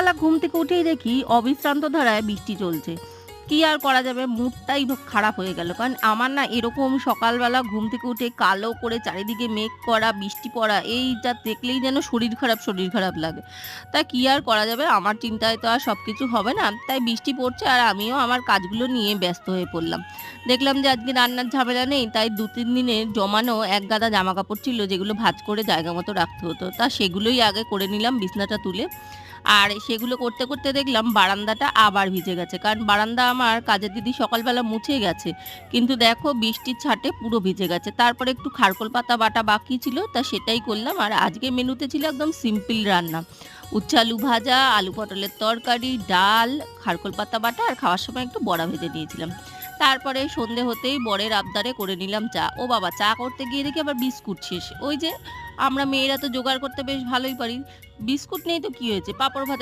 সকালবেলা ঘুম থেকে উঠেই দেখি অবিশ্রান্ত ধারায় বৃষ্টি চলছে। কি আর করা যাবে? মুডটাই খারাপ হয়ে গেল। কারণ আমার না এরকম সকালবেলা ঘুম থেকে উঠে কালো করে চারিদিকে মেঘ করা, বৃষ্টি পড়া এইটা দেখলেই যেন শরীর খারাপ লাগে। তা কি আর করা যাবে? আমার চিন্তায় তো আর সবকিছু হবে না। তাই বৃষ্টি পড়ছে আর আমিও আমার কাজগুলো নিয়ে ব্যস্ত হয়ে পড়লাম। দেখলাম যে আজকে রান্নার ঝামেলা নেই, তাই ২-৩ দিনের জমানো একগাদা জামাকাপড় ছিল যেগুলো ভাঁজ করে জায়গা মতো রাখতে হতো। তা সেগুলোই আগে করে নিলাম বিছনাটা তুলে। আর সেগুলো করতে, করতে দেখলাম বারান্দাটা আবার ভিজে গেছে। কারণ বারান্দা আমার কাজের দিদি সকালবেলা মুছে গেছে। কিন্তু দেখো বৃষ্টির ছাঁটে পুরো ভিজে গেছে। তারপরে একটু খারকোল পাতা বাটা বাকি ছিল, তা সেটাই করলাম। আর আজকে মেনুতে ছিল একদম সিম্পল রান্না। উচ্ছে আলু ভাজা, আলু পটলের তরকারি, ডাল, খারকোল পাতা বাটা আর খাওয়ার সময় একটু বড়া ভেজে নিয়েছিলাম। তারপরে সন্ধে হতেই বরের আবদারে করে নিলাম চা। ও বাবা! চা করতে গিয়ে দেখি আবার বিস্কুট শেষ। ওই যে আমরা মেয়েরা তো জোগাড় করতে বেশ ভালোই পারি। বিস্কুট নেই তো কি হয়েছে? পাঁপড় ভাজা